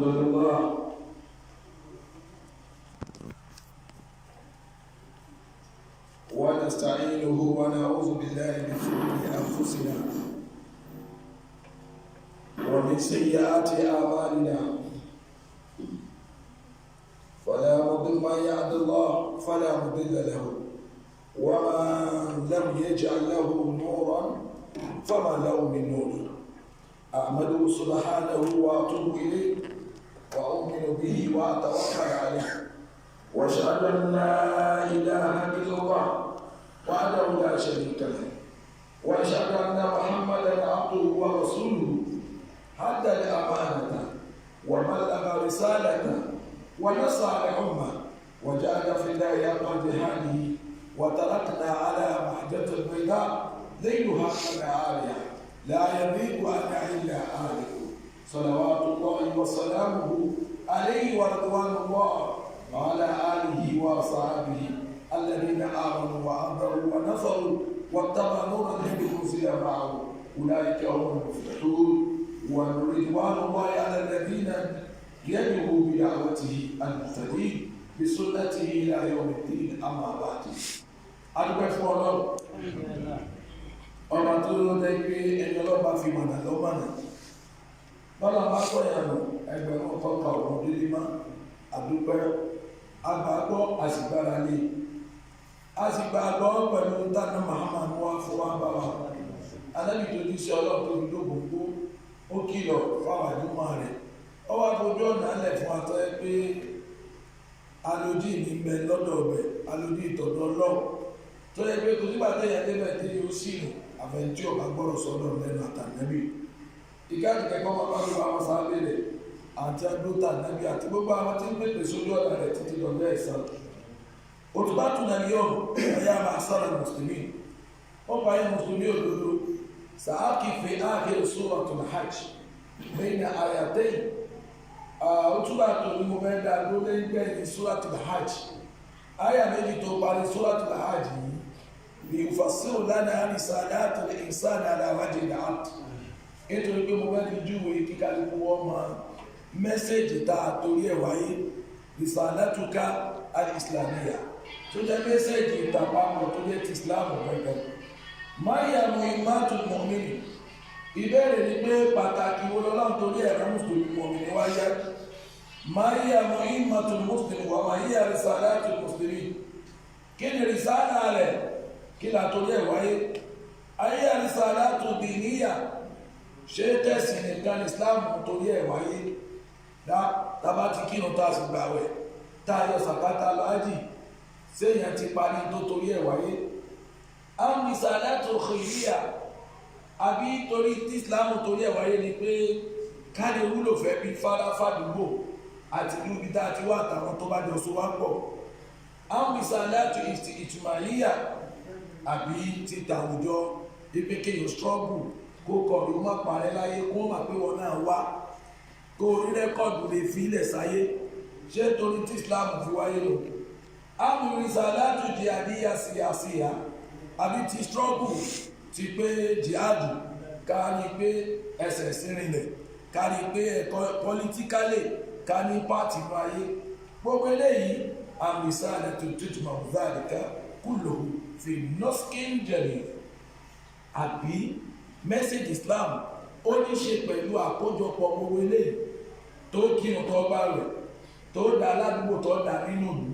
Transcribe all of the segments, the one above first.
الحمد لله ونستعينه ونعوذ بالله من شرور أنفسنا ومن سيئات أعمالنا فلا مضل من يهد الله فلا مضل له ومن لم يجعل له نورا فما له من نور أحمده سبحانه وأتوب إليه وأؤمن به وأتوكل عليه وأشهد أن لا إله إلا الله وحده لا شريك له وأشهد أن محمدا عبده ورسوله أدى الأمانة وبلغ رسالته ونصح الأمة وجاهد في الله حق جهاده وتركنا على محجة البيضاء ليلها كنهارها لا يضيق عنها إلا هالك صلوات الله وسلامه عليه ورضوان الله وعلى آله وصحبه الذين آمنوا وأنذروا ونصروا واتبعوا نور الذي أنزل معه أولئك هم المفلحون ورضوان الله على الذين يدعوا بدعوته المهتدين بسنته إلى يوم الدين أما بعد. adúpẹ́ fún Ọlọ́run ọba tó dé pé ẹni ọlọ́ba fi mọ̀nà lọ́mọ̀nà bọ́lá bá sọ̀yànù ẹgbẹ̀rún kọ́kà ọ̀rọ̀ délé má adúpẹ́ agbàgbọ́ àsìgbára lé àsìgbàgbọ́ pẹ̀lú dáná Muhammadu wa fún wa bá wa anábì tó ní sí Ọlọ́run tó fi lóògbòǹgbò ó kìlọ̀ fáwọn àdúmọ̀ rẹ̀ ó wá fojú ọ̀nà alẹ̀ fún atọ́ ẹ pé alódì ní bẹ lọ́dọ̀ ọ̀bẹ alódì ìtọ̀dọ̀ Ọlọ́run tó yẹ pé kò nígbà tó yẹ débẹ̀ tí yóò sì nù àfẹnjí ọ̀gá gbọ́dọ̀ sọ́dọ̀ lẹ́nu àtànẹ́bì ìgáàdì kẹ́kọ̀ọ́ máa bá ló bá wọn sábẹ́ rẹ̀ àti adóta àtànẹ́bì àti gbogbo àwọn tí ń pèpè sójú ọ̀nà rẹ̀ títí lọ́dọ̀ ẹ̀sán òtúbá tún náà yọ̀ ẹ̀yà máa sára mùsùlùmí ó pa ayé mùsùlùmí òdodo sàákì fi áàkiri suratul hajj bẹ́ẹ̀ni àyàtẹ́yìn òtúbá tó ní mo fẹ́ dá ló lé gbẹ̀yìn suratul hajj àyà méjì tó parí suratul hajj yìí ليفسر لنا رسالات الإنسان على وجه الأرض nítorí pé mo fẹ́ fi júwe kíkálukú wọ́n mọ mẹ́sẹ̀jì tá a torí ẹ̀ wáyé risalatuka al-islamiyya tó jẹ́ mẹ́sẹ̀jì ìtàpapọ̀ tó jẹ́ ti islam gẹ́gẹ́ máyà muhimmatul mu'min ìbéèrè ni pé pàtàkì wo lọ́lọ́run torí ẹ̀rọ mùsùlùmí mu'min wáyé máyà muhimmatul muslim wà máyà risalatul muslimin kí ni risala rẹ̀ kí la torí ẹ̀ wáyé ayé àrísàlátù dìníyà ṣe tẹ̀sí nìkan islam torí ẹ̀ wáyé dábá ti kírun tá a sì gbàwẹ̀ tá a yọ sàkátà láàjì séèyàn ti parí tó torí ẹ̀ wáyé àrísàlátù khìríyà àbí torí tí islam torí ẹ̀ wáyé ni pé káàdì wúlò fẹ́ bí fàdúgbò àti ìlú ibi tá a ti wá àtàwọn tó bá jọ so wá pọ̀ àrísàlátù ìtìmáyíyà àbí títa àwùjọ ipe kéèyàn struggle kó kọ̀ọ̀dù má parẹ́ láyé kó má pé wọn náà wá kó rí rẹ́kọ̀dù lè fi ilẹ̀ sáyé ṣé torí tí Islam fi wáyé lò amúrísà látù jihadiyya síyàsíyà àbí ti struggle ti pé jihad kárí pé ẹsẹ̀ sírìnlẹ̀ kárí pé ẹ̀kọ́ politically ká ní pàtì nù ayé gbogbo eléyìí amúrísà látù tútùmọ̀ dhalika kulluhu fi nọ́skín jẹ̀rì àbí mẹ́sẹ̀jì Islam ó ní ṣe pẹ̀lú àkójọpọ̀ gbogbo eléyìí tó kírun tó bá rẹ̀ tó dá aládùúgbò tó dá nínú ìlú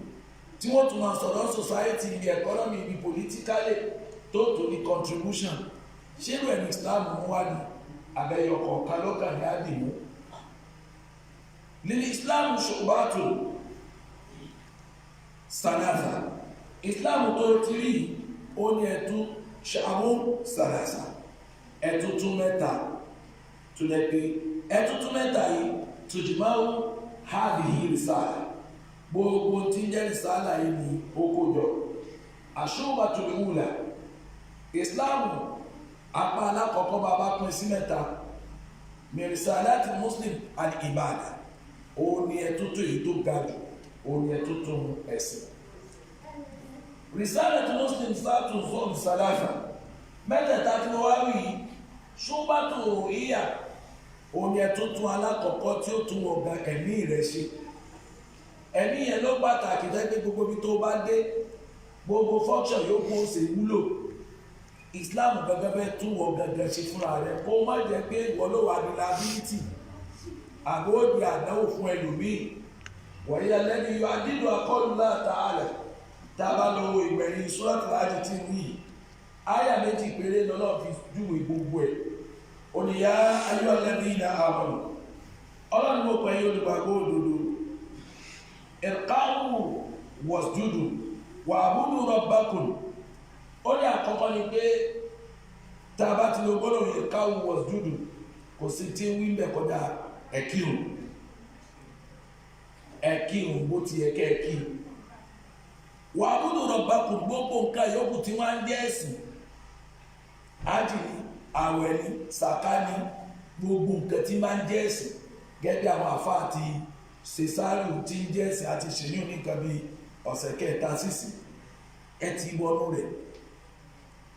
tí wọ́n tún máa sọ̀rọ̀ society ibi economy ibi politically tó ní contribution ṣé rẹ̀ ní Islam mú wá ní abẹ́yọkọ̀ kálọ́kà ní àdìmú lílì Islam ṣùgbọ́n sàdáfà Islam tó ti rí ó ní ẹ̀tún ṣàmú sàrásà ẹ̀tútù mẹ́ta tó lẹ́ pé ẹ̀tútù mẹ́ta yìí tó jì máa ń hàbìhì rìsáàlà gbogbo tí ń jẹ́ rìsáàlà yìí ní okòjọ àṣùwàtò ìwúlà Islam apá alákọ̀ọ́kọ́ bàbá pín sí mẹ́ta mẹ́rìsáàlátì Muslim al-ibada ó ní ẹ̀tútù èyí tó ga jù ó ní ẹ̀tútù ẹ̀sìn رسالة مسلم status of salafa mẹ́tẹ̀ẹ̀ta tí wọ́n wá rí ṣúgbàtò ìyà òun yẹn tuntun alákọ̀ọ́kọ́ tí ó tún ọ̀gá ẹ̀mí rẹ̀ ṣe. Ẹ̀mí yẹn ló pàtàkì jẹ́ pé gbogbo ibi tó bá dé gbogbo function yóò kó ṣe wúlò. Islam gẹ́gẹ́ bẹ́ẹ̀ tún wọ gẹ́gẹ́ ṣe fúnra rẹ̀ kó má jẹ́ pé ìwọ ló wà ní liability àbí ó di àdánwò fún ẹlòmíì. wọ̀nyí alẹ́ni yọ adídùn akọ́lù láta alẹ̀ tá a bá lọ wo ìgbẹ̀yìn Suratul Hajj tí ń wí àyà méjì péré lọ́nà fi júwe gbogbo ẹ̀. ònìyá ayọ́ lẹ́ni ìdá àmọ́ ọlọ́run ló pẹ̀yìn olùgbàgbọ́ òdodo irka'u wasjudu wa'budu rabbakum. ó ní àkọ́kọ́ ni pé tá a bá ti lo gbọ́dọ̀ irka'u wasjudu kò sí tí ń wí bẹ̀ kọjá ẹ̀kírun bó ti yẹ kẹ́ ẹ̀kírun. wa'budu rabbakum gbogbo nǹkan yòókù tí wọ́n á ń jẹ́ ẹ̀sìn ájì ni àwẹ̀ ni sàká ni gbogbo nǹkan tí máa ń jẹ́ ẹ̀sìn gẹ́gẹ́ àwọn àfa àti sèsáàlù tí ń jẹ́ ẹ̀sìn àti ṣèyún ní nǹkan bíi ọ̀sẹ̀ kẹta sísìn ẹ ti wọnú rẹ̀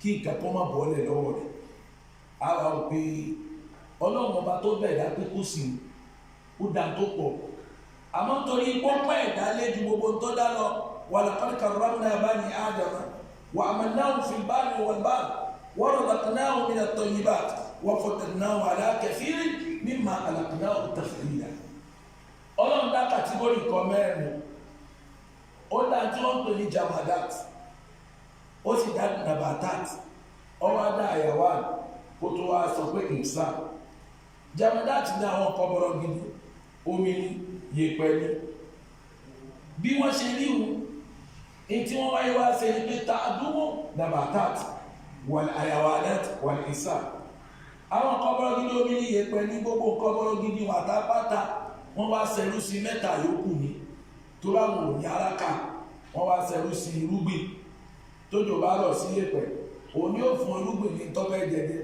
kí nǹkan kan má bọ́ọ̀lẹ̀ lọ́wọ́ rẹ̀. àwa ò pé ọlọ́run ọba tó bẹ̀rẹ̀ pé kó sì ó dá tó pọ̀ àmọ́ nítorí pọ́pọ́ ẹ̀dá lé ju gbogbo tó dá lọ walaqad karramna bani adama wa hamalnahum fil barri wal bahri wa razaqnahum min at-tayyibat wa faddalnahum ala kathirin mimma khalaqnahum tafdila. ọlọ́run dá kàtígórì kan mẹ́rin ó dá tí wọ́n ń pè ní jamadat ó sì dá nabatat ọwọ́ dá àyàwó kó tó wá sọ pé insan. jamadat ní àwọn kọ́bọ̀rọ̀ gidi omi ní yèpẹ̀ ní bí wọ́n ṣe rí wọn èyí tí wọ́n wáyé wá ṣe ní pé ta'dumu nabatat wal hayawanat wal insan. àwọn kọ́bọ̀rọ̀ gidi omi ní yèpẹ̀ ní gbogbo kọ́bọ̀rọ̀ gidi wàtápátá wọ́n wá ṣẹrú sí mẹ́ta yòókù ní tó bá wò ní aráka wọ́n wá ṣẹrú sí irúgbìn tójò bá rọ̀ sí yèpẹ̀ òun yóò fún irúgbìn ní tọ́pẹ́ jẹjẹ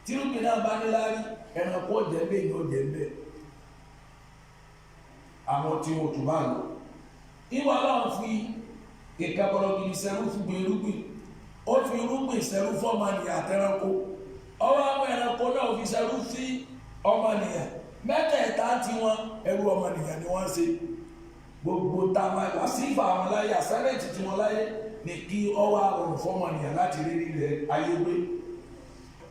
tí irúgbìn náà bá ní lárí ẹranko jẹ́ bẹ́ẹ̀ ni ó jẹ́ bẹ́ẹ̀ àwọn tí wọ́n tún bá lò. ìwọ náà fi ìkàbọ̀rọ̀ gidi ṣẹrú fún irúgbìn ó fi irúgbìn ṣẹrú fún ọmọnìyàn àtẹranko ọwọ́ àwọn ẹranko náà fi ṣẹrú sí ọmọnìyàn mẹ́tẹ̀ẹ̀ta tí wọ́n ẹrú ọmọnìyàn ni wọ́n ṣe gbogbo táwọn àṣìfà àwọn láyé àṣẹ́rẹ́tì tí wọ́n láyé ní kí ọwọ́ àrùn fọmọnìyàn láti rí ilẹ̀ ayé gbé.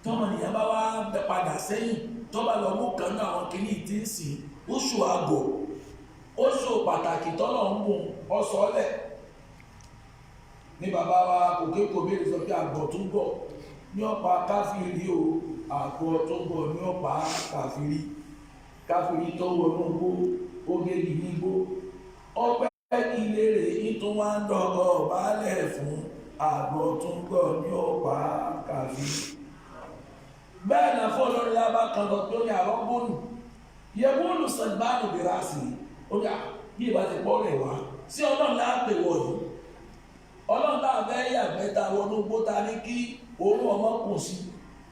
tọmọnìyàn bá wá padà sẹ́yìn tó bá lọ mú kan náà àwọn kìíní tí ń sìn oṣù àgọ̀ oṣù pàtàkì tọ́lọ̀ ń mú ọ̀sọ́lẹ̀ ní bàbá wa kòkè kò béèrè sọ pé àgbọ̀ tó ń bọ̀ ní ọ̀pá káfíìrì o àgbọ̀ tó ń bọ̀ ní ọ̀pá káfíìrì tó wọnú gbó ogégi nígbó ọpẹ́ ilé rẹ̀ nítorí wọ́n á dọ̀gọ̀ baálẹ̀ fún àgbọ̀ tó ń bọ̀ ní ọ̀pá káfíìrì. bẹ́ẹ̀ náà fọ́ lórí lábá kan lọ pé ó ní àrọ́ bónú yẹ bónú sẹ̀gbánù bìrásì ó ní bí ìbá ti pọ́ rẹ̀ wá sí ọlọ́run láàpẹ̀ wọ̀ yìí ọlọ́run tá a fẹ́ yàgbẹ́ ta wọnú gbó ta ní kí òun ọmọ kù sí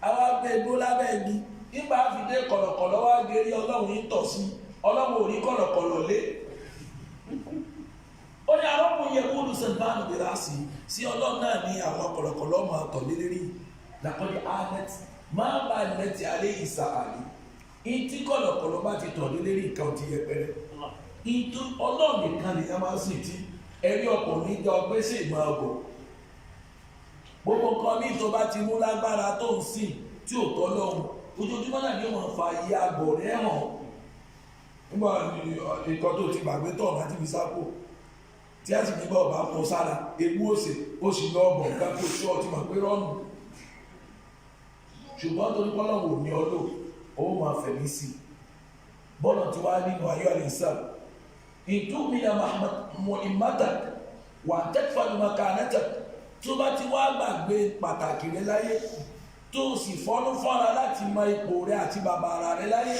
àwa gbé igbó lábẹ́ igi nígbà fìdé kọ̀lọ̀kọ̀lọ̀ wá gérí ọlọ́run yìí tọ̀ sí ọlọ́run ò rí kọ̀lọ̀kọ̀lọ̀ lé ó ní àrọ́pò yẹ bónú sẹ̀gbánù bìrásì sí ọlọ́run náà ní àwọn kọ̀lọ̀kọ̀lọ̀ máa tọ̀ lé lérí làkọ́jú anet máa bá nẹ́tì alẹ́ ìsà àlè ìtí kọ̀lọ̀kọ̀lọ̀ bá ti tọ̀ lé lérí nǹkan ti yẹpẹrẹ ìtú ọlọ́run nìkan nìyẹn máa ń sìn tí ẹ̀rí ọkùnrin jọ pé sì máa bọ̀ gbogbo nǹkan ní tó bá ti mú lágbára tó ń sìn tí ò tọ́ lọ́hùn ojoojúmọ́ náà ni ó máa fa iye àgbọ̀ rẹ̀ hàn nígbà nǹkan tó ti gbàgbé tọ̀ láti fi sápò tí a sì ní bá ọba mọ sára ewu òsè ó sì lọ bọ̀ nǹkan tó tí ọ ti mọ̀ pé rọ́ọ̀nù ṣùgbọ́n torí pọ́lọ́wò ní ọlọ́ ó máa fẹ̀mí sí bọ́ọ̀lù tí wàá nínú ayọ́ àlẹ́sà ìtúmìnà muhammadak wà tẹ́fàlùmọ̀kà nẹ́tẹ̀ tó bá ti wá gbàgbé pàtàkì rẹ láyé tó sì fọ́nú fọ́ra láti mọ ipò rẹ àti bàbá ara rẹ láyé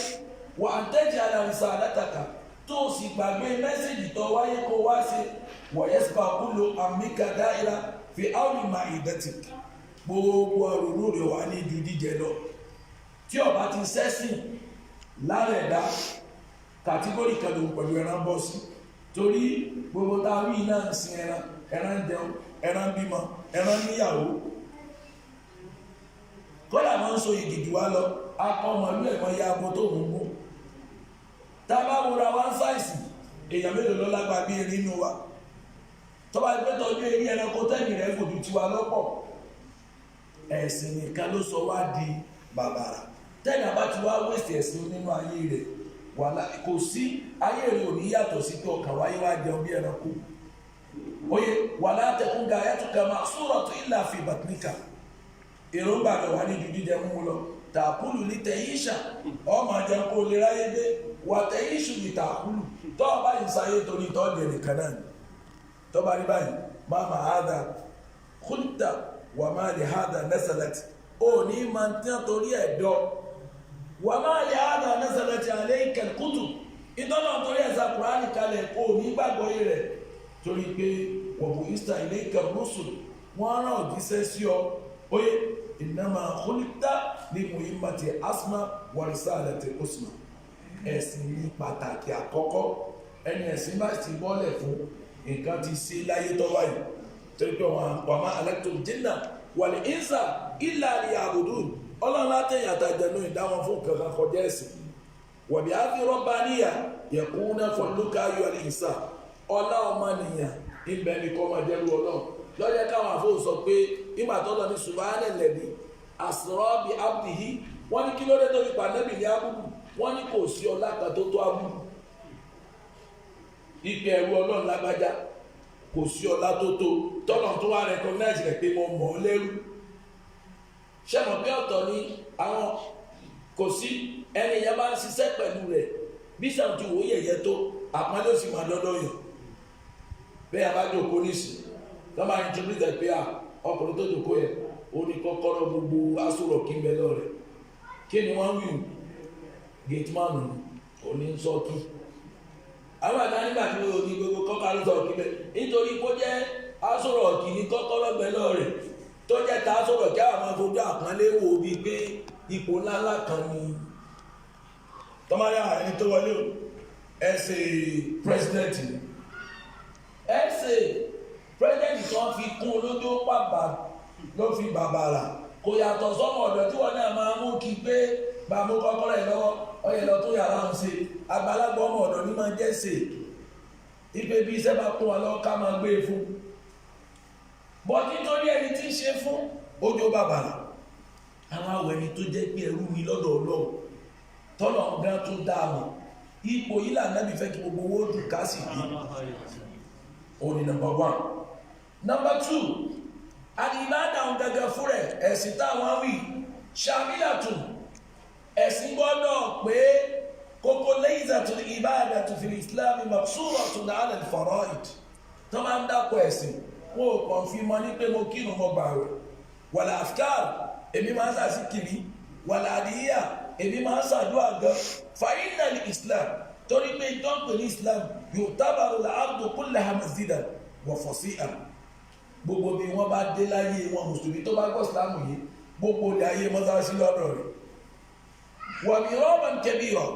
wà tẹ́jì àlàrísà àdátàkà tó sì gbàgbé mẹ́sẹ̀jì tó wáyé kó wá ṣe wọ̀yẹ́sìpá kúlò àmìkà dáìrà fi áwùmá ìdẹ́tìk gbogbo ọ̀rọ̀ rẹ̀ wà ní ju jíjẹ lọ tí ọba ti sẹ́sìn lára ẹ̀dá kàtígórì kan lòun pẹ̀lú ẹran bọ́ sí torí gbogbo táwọn yìí náà ń sin ẹran jẹun ẹran bímọ ẹran níyàwó kọ́lá máa ń so ìgìdì wá lọ akọmọlú ẹ̀mọ́ ya abo tó ń mú tábà múra wá sáìsì èèyàn mélòó ló lágbá bí erin inú wa tọ́ba ẹgbẹ́ tọ́jú eré ẹranko tẹ́lì rẹ̀ fòjú tiwa lọ́pọ̀ ẹ̀sìn nìkan ló sọ wá di bàbàrà tẹ́lì àbá ti wá wẹ́sì ẹ̀sìn nínú ayé rẹ̀ wàhálà kò sí ayé rẹ̀ ò ní yàtọ̀ sí pé ọkàn wáyé wá jẹun bí ẹranko oye wàhálà tẹkùn ga ayatollah máa sọ̀rọ̀ tó ilà fi bàtìníkà èròǹgbà rẹ̀ wà ní ju jíjẹ mú lọ tààkùlù ní tẹ̀yíṣà ọmọ àjẹun kò lè ráyé dé wà tẹ̀yíṣù ní tààkùlù tọ́ ọba yìí sáyé torí tọ́ lè nìkan náà tọ́ba rí báyìí máa ma hádà kúlítà wà máa lè hádà nẹ́sẹ̀lẹ̀tì ó ní máa ń tẹ́ torí ẹ̀dọ́ wà máa lè hádà nẹ́sẹ̀lẹ̀tì alẹ́ ìkẹ̀kútù ìtọ́nà torí ẹ̀sà kùránì kalẹ̀ ó ní gbàgbọ́ yìí rẹ̀ torí pé wọ̀bù ìsà ilé ìkẹ̀rúsù wọ́n rán òjíṣẹ́ sí ọ oye ìnáma kúlítà ní muhimmati asma wàrísà àlẹ́tì usma ẹ̀sìn ní pàtàkì àkọ́kọ́ ẹni ẹ̀sìn bá ti bọ́lẹ̀ fún nǹkan ti ṣe láyé tọ́wá yìí torí pé wọ́n máa alẹ́tò jìnnà wàlẹ̀ ìnsà ìlà ní àbùdù ọlọ́run látẹ̀yìn àtàjẹ̀nú ìdáwọn fún kankan kọjá ẹ̀sìn wọ̀bí àfi rọ́bà níyà yẹ̀kún náà fọlùkà ayọ̀ ní ìsà ọlá ọmọnìyàn ìbẹ̀ ní kọ́ máa jẹ́rú ọlọ́run lọ́jọ́ káwọn àfọwọ́ sọ pé ìgbà tó lọ ní subhana lẹ́bi asrabi abdihi wọ́n ní kí ló dé tó fi pàdébì ní abúlù wọ́n ní kò sí ọlá kan tó tó abúlù ìpè ẹ̀rù ọlọ́run lágbájá kò sí ọlá tó tó tọ́nà tó wá recognize rẹ̀ pé mo mọ̀ ọ́ lẹ́rú ṣẹ́mọ̀ pé ọ̀tọ̀ ni àwọn kò sí ẹni yẹn bá ń ṣiṣẹ́ pẹ̀lú rẹ̀ bí sàǹtì wò yẹ̀yẹ́ tó àpọ́nlé ó sì máa dọ́dọ́ yàn bẹ́ẹ̀ abájọ kò ní sí lọ́mọ introduce pé ọkùnrin tó dòkó yẹ ó ní kọ́kọ́rọ́ gbogbo asọ̀rọ̀ kí n bẹ lọ rẹ̀ kí ni wọ́n wí gate man ò ní sọ́ọ̀kì àwọn àgbà nígbà tí ó ní gbogbo kọ́kọ́rọ́ sọ̀rọ̀ kí bẹ nítorí kó jẹ́ asọ̀rọ̀ kì ní kọ́kọ́rọ́ bẹ lọ rẹ̀ tó jẹ́ ta asọ̀rọ̀ kí àwọn fojú àpọ́nlé wò bí pé ipò ńláńlá kan ni tọ́mọ́lá ẹni tó wọlé o ẹsẹ̀ president ẹsẹ̀ president kan fi kún olójó pàbà ló fi bàbàrà kò yàtọ̀ sọ́mọ ọ̀dọ̀ tí wọ́n náà máa mú kí pé bá mú kọ́kọ́rọ́ ẹ̀ lọ́wọ́ ọyẹ lọ tó yàrá ń ṣe àgbàlagbà ọmọ ọ̀dọ̀ ní máa jẹ́ ṣe ipe bí iṣẹ́ bá kún wa lọ́wọ́ ká máa gbé e fún bọ́ nítorí ẹni tí ń ṣe fún ojú bàbàrà àwọn àwọ̀ ẹni tó jẹ́ pé ẹrú mi lọ́dọ̀ ọlọ́run tọ́lọ̀ gan tó dáa mọ̀ ipò yìí lànà bí fẹ́ kí gbogbo owó dùn ká sì bí òní number 1. number 2 àdìbàdàn gẹ́gẹ́ fún rẹ̀ ẹ̀sìn táwọn wí ṣàmìlàtún ẹ̀sìn gbọ́dọ̀ pé kókó layzatul ibadatu fil islam maqsuratun ala al-fara'id tó máa ń dákọ̀ ẹ̀sìn wọn ò kàn fi mọ ní pé mo kírun mo gbà rẹ̀ wàlà afkar èmi máa ń sàṣìkiri wàlà àdìyà èmi máa ń ṣàdúrà gan fàyínà ní islam torí pé ìtọ́pẹ̀ ní islam yóò tábàrò làárùn kullaha masjidan wa fasihan gbogbo bí wọ́n bá dé láyé wọn mùsùlùmí tó bá gbọ́ ìsìlámù yìí gbogbo ilé ayé mọ́sálásí lọ́dọ̀ rẹ̀ wà mí rọ́ọ̀mù kẹbí rọ̀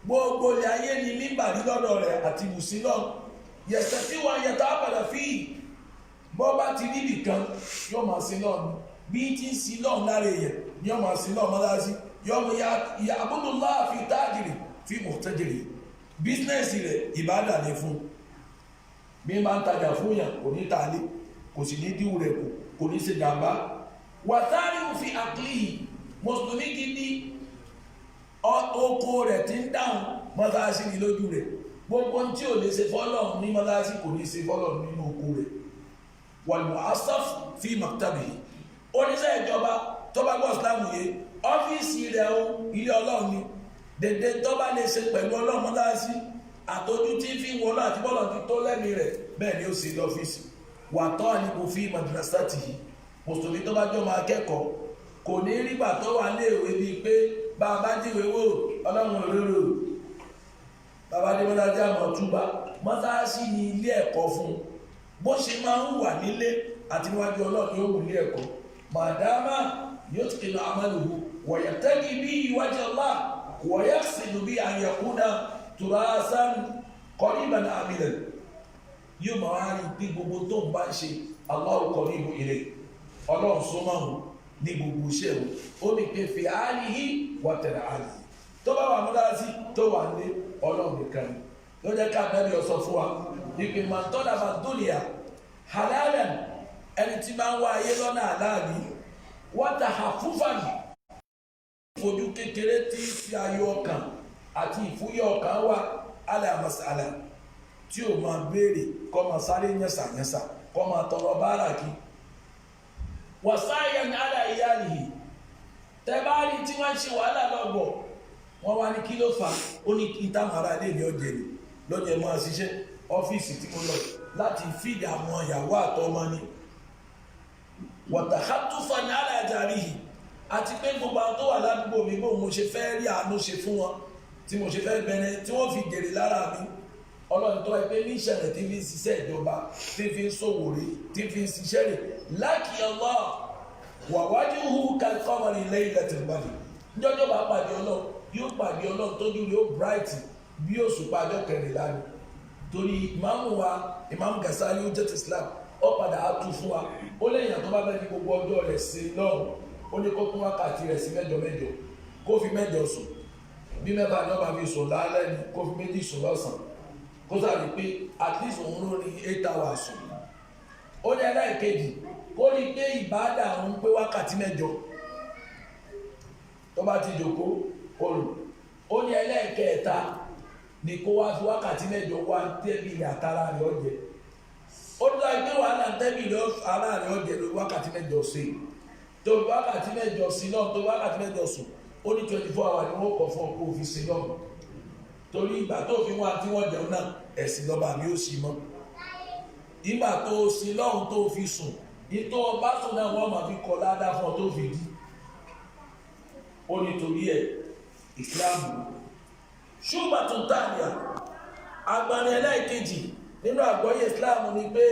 gbogbo ilé ayé ní mímbàrí lọ́dọ̀ rẹ̀ àti mùsílọ̀ yẹ̀sẹ̀ tí wọ́n yẹ̀tọ̀ àpàdà fi bọ́ bá ti níbì kan yóò máa sí lọ́ọ̀nù bí tí ń sí lọ́ọ̀nù lára èèyàn yóò máa sí lọ́ọ̀nù mọ́sálásí yọmọ ya abúlùlá fi tájìrì fi mọ̀tẹ́jìrì bísínẹ́sì rẹ̀ ìbádà ní fún bí máa ń tajà fún yàn kò ní tàálé kò sì ní díwù rẹ̀ kò ní ṣe jàmbá wàtárí fi àkílì mùsùlùmí gidi oko rẹ̀ ti ń dáhùn mọ́sáàsì ní lójú rẹ̀ gbogbo tí ò lè ṣe fọ́lọ̀ ní mọ́sáàsì kò ní ṣe fọ́lọ̀ nínú oko rẹ̀ wàlúwà asaf fi maktabi oníṣẹ́ ìjọba tó bá gbọ́ ìsìlámù yé ọ́fíìsì rẹ̀ ilé ọlọ́run ni dèdè tó bá lè ṣe pẹ̀lú ọlọ́run mọ́sáàsì àtọ́jú tí fi ń wọlọ́ àti bọ́lọ̀ ti tó lẹ́mìí rẹ̀ bẹ́ẹ̀ ni ó sì lọ́fíìsì wà tọ́ ni kò fi madrasatihi mùsùlùmí tó bá jọ máa kẹ́kọ̀ọ́ kò ní rígbà tó wà ní èwe bíi pé bá a bá jíwèé wò ọlọ́run òróró bàbá dé mọ́sáàsì àmọ́ túbá mọ́sáàsì ni ilé ẹ̀kọ́ fún bó ṣe máa ń wà nílé àti níwájú ọlọ́run yóò wù ní ẹ̀kọ́ màdámà yóò ti kìlọ̀ àmàlùhù wọ̀yẹ̀tẹ́gì bí iwájú ọlá wọ̀yẹ̀sìnù bí àyẹ̀kúnà tùrásán qariban àmìlẹ̀ yóò máa rí bí gbogbo tó ń bá ń ṣe Allahu qaribu ilayhi ọlọ́run súnmọ́hùn ní gbogbo iṣẹ́ o ó ní pé fi àálìhí wọ́tẹ̀rẹ̀ àálìhí tó bá wà mọ́láṣí tó wà ní ọlọ́run nìkan ni ló jẹ́ ká bẹ́ẹ̀ yọ sọ fún wa ìpè máa tọ́lá máa dúnìyà halalan ẹni tí máa ń wá ayé lọ́nà àláàlì wọ́tà àfúfàní fojú kékeré tí fi ayọ̀ ọkàn àti ìfúyẹ́ ọkàn wà alẹ́ àmọ́sálà tí o máa béèrè kọ́ máa sáré yẹ̀sàyẹ̀sà kọ́ máa tọrọ báárà kí wàsáyà ní aláìyáàlì tẹ́bárí tí wọ́n ń ṣe wàhálà lọ́gbọ̀ wọ́n wá ní kí ló fà ó ní ìtàmàrà lè ní ọjẹ́ ni lọ́jọ́ máa ṣiṣẹ́ ọ́fíìsì tí mo lọ láti fìdí àwọn ìyàwó àtọmọ ni wàtàkàtúfà ní aláìjárí yìí àti pé gbogbo àwọn tó wà ládùúgbò mi bó mo ṣe fẹ́ rí àánú ṣe fún wọn tí mo ṣe fẹ́ bẹ̀rẹ̀ tí wọ́n fi jèrè lára mi ọlọ́run tó ẹgbẹ́ ní ìṣẹ̀lẹ̀ tí fi ń ṣiṣẹ́ ìjọba tí fi ń ṣòwò rí tí fi ń ṣiṣẹ́ rẹ̀ láàkì Allah wà wájú hu kálífọ́mọ́rì lẹ́yìn lẹ́tìrìbọ́dì níjọ́jọ́ bá pàdé ọlọ́run yóò pàdé ọlọ́run tó dúró yóò bright bí òṣùpá ọjọ́ kẹrìnlá ni torí ìmáàmù wa ìmáàmù Gàsálí ó jẹ́ ti Islam ó padà á tú fún wa ó lẹ́yìn àtọ́ bá bẹ́ẹ̀ ní gbogbo ọjọ́ rẹ̀ sí lọ́run ó ní kó kún wákàtí rẹ̀ sí mẹ́jọ mẹ́jọ kó fi mẹ́jọ sùn bí mẹ́fà ní ọba fi sùn lálẹ́ ni kó fi méjì sùn lọ́sàn-án kó sáré pé at least òun ló ní 8 hours sùn ó ní ẹlẹ́ẹ̀kejì kó rí pé ìbádà òun pé wákàtí mẹ́jọ tó bá ti jòkó olù ó ní ẹlẹ́ẹ̀kẹta ni kó wá fi wákàtí mẹ́jọ wá tẹ́bìlì àtàrà rẹ̀ ọ̀jẹ̀ ó ní láì pé wàhálà tẹ́bìlì ara rẹ̀ ọ̀jẹ̀ lórí wákàtí mẹ́jọ sí tó wákàtí mẹ́jọ sí náà tó wákàtí mẹ́jọ sùn ó ní 24 hours ni wọ́n kọ̀ fún ọkọ̀ òfin sí náà torí ìgbà tó fi wá tí wọ́n jẹun náà ẹ̀sìn lọ́ba mi ó sì mọ́ ìgbà tó sí lọ́hùn tó fi sùn ìtò ọba sùn náà wọ́n máa fi kọ́ ládàá fún ọ tó fi dí ó nítorí ẹ̀ ìsìláàmù ṣùgbọ́n tó tààyà agbárin ẹlẹ́ẹ̀kejì nínú àgbọ́yé ìsìláàmù ni pé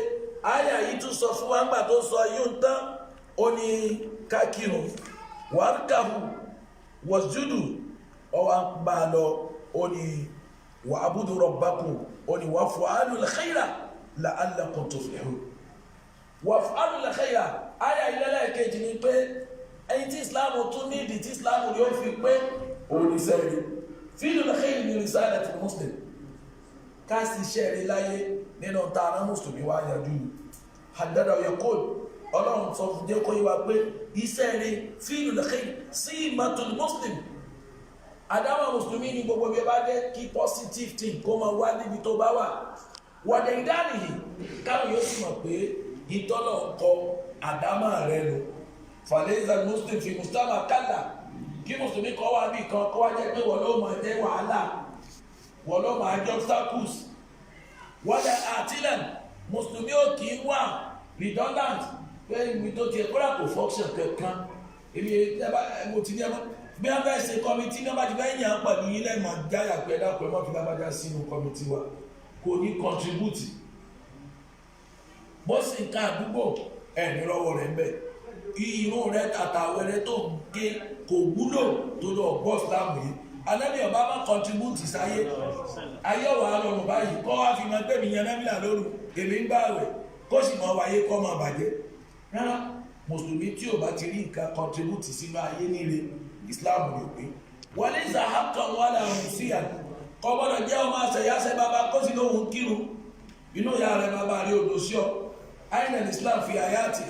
àyà yìí tún sọ fún wa ńgbà tó sọ yóò tán ó ní kákìrùn wàrúkàhù wàsjúdù ọwà ń bá a lọ ó ní wà abudu rabbakum ó ní wà fa'alul khayra la'allakum tuflihun wà fa'alul khayra àyà ẹlẹ́ẹ̀kejì ni pé ẹni tí ìsìláàmù tún ní ìdí tí ìsìláàmù yóò fi pé oníṣẹ́rí fílùú khayri ní risalati muslim káàsì iṣẹ́ rí láyé nínú tààrà mùsùlùmí wá yanjú haddada yaqul ọlọ́run sọ fún jẹ́ kó yíwa pé iṣẹ́ rí fílùú khayri simatul muslim àdámà mùsùlùmí ní gbogbo bí ó bá dé kí positive thing kó máa wá níbi tó bá wà wọ̀dẹ̀ ìdánìyí káwọn yóò sì mọ̀ pé ìtọ́lọ̀ kọ àdámà rẹ̀ lò fàlẹ́sà muslim fi mustama kálà kí mùsùlùmí kọ́ wá bí kan kọ́ wá jẹ́ pé wọ́n ló máa jẹ́ wàhálà wọ́n ló máa jẹ́ obstacles wọ́dẹ̀ àtìlẹ̀n mùsùlùmí ò kì í wà redundant pé ibi tó ti ẹ̀kọ́ kò function kankan ibi mo ti ní ẹ̀mọ́ bí wọ́n fẹ́ ṣe kọ́mítì náà bá ti fẹ́ yàn pẹ̀lú yín lẹ́mọ̀ jáyà pé ẹ̀dá pẹ̀lú mọ́ fi lábájá sínú kọ́mítì wa kò ní contribute bó sì ń ká àdúgbò ẹ̀ní lọ́wọ́ rẹ̀ ń bẹ̀ irun rẹ̀ tàtàwẹ̀ rẹ̀ tó ń gé kò wúlò tó lọ gbọ́ sílámù yìí alẹ́bí ọba máa contribute sáyé ayé ọ̀wà lọ́rùn báyìí kọ́ wá fi máa gbẹ̀mí yan nábìlà lóru èmi ń gbà wẹ̀ kó sì máa wáyé kọ́ máa bàjẹ́ rárá mùsùlùmí tí ò bá ti rí nǹkan contribute sínú ayé nílé islam ló pé wọ́n ní zahakan wọ́n là ń sí àná kọ́ gbọ́dọ̀ jẹ́ ọmọ àṣẹyàṣẹ bàbá kó sì lóhun kírun inú ìyá rẹ̀ bàbá rí odò sí ọ àìnà islam fi àyàtì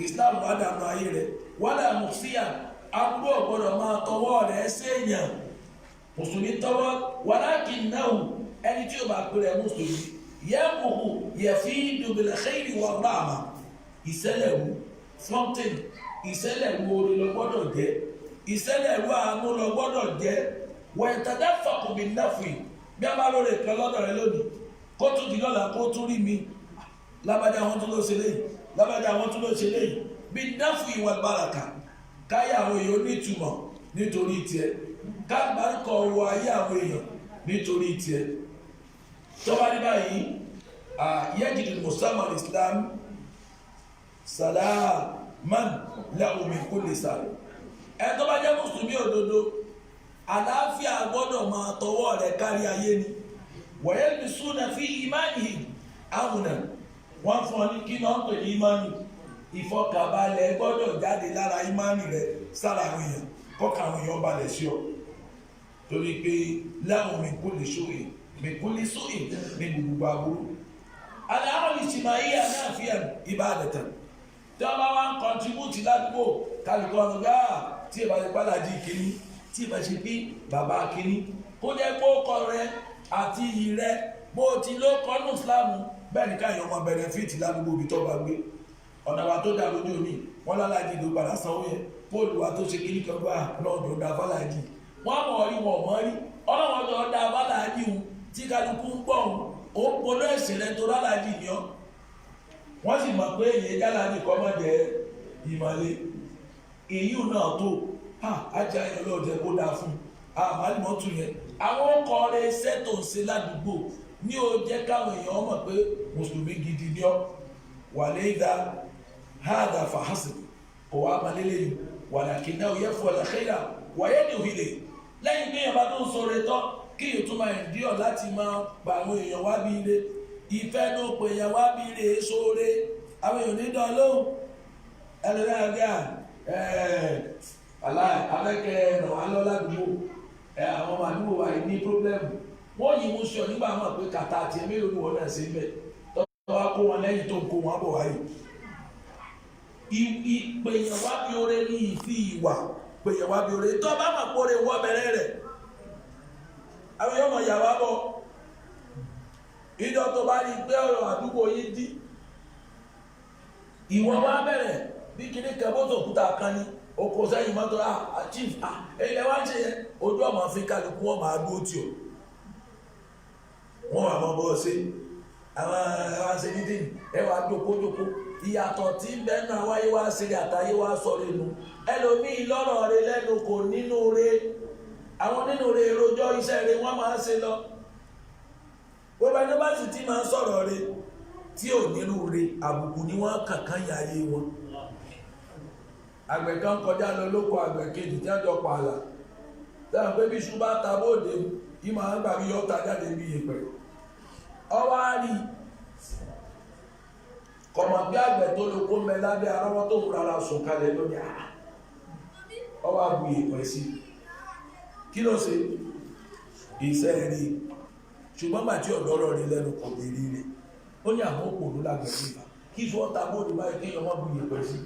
islam wà dànù ayé rẹ̀ wọ́n là ń sí àná àbúrò gbọ́dọ̀ máa tọwọ́ rẹ̀ séèyàn mùsùlùmí tọwọ́ wàlákì náà ẹni tí ó bá pè rẹ̀ mùsùlùmí yẹ́mùhù yẹ̀fí dùbìlẹ̀ xeyìrì wà bàmà ìṣẹ̀lẹ̀ wù fountain ìṣẹ̀lẹ̀ wù orí lọ gbọ́dọ̀ jẹ́ ìṣẹ̀lẹ̀ wù àánú lọ gbọ́dọ̀ jẹ́ wẹ̀ntàdá fàkùnmí náfì bí a bá lórí ìkan lọ́dọ̀ rẹ lónìí kó tún di lọ́la kó tún rí mi lábàjá wọn tún ló ṣe léyìí lábàjá wọn tún ló ṣe léyìí bí náfì wà bàràkà káyà àwọn èèyàn nítumọ̀ nítorí tiẹ̀ káàbárìkọ̀ ọwọ́ ayé àwọn èèyàn nítorí tiẹ̀ tó bá ní báyìí yẹ́jìdì mùsàmà islam salaman lahu min kulli sari ẹ tó bá jẹ́ mùsùlùmí òdodo àlàáfíà gbọ́dọ̀ máa tọwọ́ rẹ̀ kárí ayé ni wọ̀nyẹ́ ní súnà fi ìmánì àmùnà wọ́n fún ọ ní kí náà ń pè ní ìmánì ìfọkànbalẹ̀ gbọ́dọ̀ jáde lára ìmánì rẹ̀ sára àwọn èèyàn kọ́kà àwọn èèyàn balẹ̀ sí ọ torí pé láwọn mẹ́kúnlé sóyè ní gbogbo aburú aláwọ̀ ìṣìmọ̀ ayé ànáàfíà ìbádẹ̀tàn tí wọ́n bá wá ń kọntribútì ládùúgbò kálukọ́ ọ̀nà gáà tí ìbá ti pàdàjì kìíní tí ìbá ṣe bí bàbá kìíní kó jẹ́ pé ó kọ rẹ àti iyì rẹ bó ti ló kọ́nù ìsìlámù bẹ́ẹ̀ ní káyọ̀ ọmọ bẹ̀nẹ̀fìtì ládùúgbò bí tó bá gbé ọ̀nà wa tó dá lójú òní wọ́n lálájì ló padà sanwó yẹn póòlù wa tó ṣe kíní kan gbà lọ́dọ̀ dá fàlàjì wọ́n mọ̀ rí wọ́n mọ̀ rí ọlọ́wọ́n tó dá fàlàjì hù tí kálukú ń gbọ̀ hù ó ń polú ẹ̀sìn rẹ tó lálájì ni ọ́ wọ́n sì mọ̀ pé èyí jálájì kọ́ mọ̀ jẹ́ ìmọ̀lẹ́ èyí náà tó ajá yẹn lọ́ọ̀dẹ kó dáa fún àmàlùmọ́tù yẹn àwọn ọkọ̀ rẹ iṣẹ́ tó ń ṣe ládùúgbò ní ó jẹ́ káwọn èèyàn mọ̀ pé mùsùlùmí gidi ni ọ́ wà léda hádà fàhásì kò wá malélé yìí wà lákìnná òye fún ọ̀làkẹ́yà wáyé ní òhìlẹ̀ lẹ́yìn bí èèyàn bá tó ń sọ̀rọ̀ tán kí èèyàn tó máa dí ọ̀ láti máa gba àwọn èèyàn wá bí ire ìfẹ́ ló pe èèyàn wá bí ire sóore àwọn èèyàn nídọ̀ lóhùn ẹlẹ́dàgà alẹ́kẹ́ ràn wá lọ́ ládùúgbò àwọn ọmọ àdúgbò wa ní pírọ́blẹ́mù wọ́n yìí mú sọ nígbà máa pé kàtà àti ẹ̀mí lórí wọn náà sí mẹ́ tọ́wọ́ wá kó wọn lẹ́yìn tó ń kó wọn bọ̀ wáyé ìpèyàn wá bí oore ní ìfi ìwà pèyàn wá bí oore tó bá mà kóore wọ́n bẹ̀rẹ̀ rẹ̀ àwọn yóò mọ̀ yàwá bọ̀ ìjọ tó bá rí pé ọ̀rọ̀ àdúgbò yìí dí ìwọ wá bẹ̀rẹ̀ bí kíní kẹbọ́tò òkúta kan ní oko sẹ́yìn mọ́tò chief ilẹ̀ wá ń ṣe yẹn ojú ọmọ fi kálukú wọn máa dúró tì ọ́ wọ́n wà mọ́ bọ́ sí àwọn ẹwà ṣe dídì ẹwà jókòjókò ìyàtọ̀ tí ń bẹ́ẹ̀ náà wáyé wá sí àtàyé wá sọ lẹ́nu ẹlòmíì lọ́rọ̀ rẹ lẹ́nu kò nínú rẹ àwọn nínú rẹ rojọ́ iṣẹ́ rẹ wọ́n máa ṣe lọ gbogbo ẹni bá sì ti máa sọ̀rọ̀ rẹ tí ò nínú rẹ àbùkù ni wọ́n kàkán yà ayé wọn àgbẹ̀ kan kọjá lọ lóko àgbẹ̀ kejì tí wọ́n jọ pààlà dáhùn pé bí iṣu bá ta bóde yìí máa ń gbà bí yọ́ta jáde bí ìpẹ́ ọwọ́ á rí kọ̀mọ̀ bí àgbẹ̀ tó lóko mẹ́ lábẹ́ arọ́wọ́ tó ń rárá sùn kalẹ̀ lónìí ọwọ́ á bu ìpẹ́ sí kí ló ṣe iṣẹ́ rí ṣùgbọ́n bàtí ọ̀dọ́ rọ̀ rí lẹ́nu kò lè rí rẹ̀ ó ní àwọn òpònú lágbẹ̀ẹ́ nípa kí iṣu ọ̀ta bóde báyìí kéèyàn wọ́n bu ìpẹ́ sí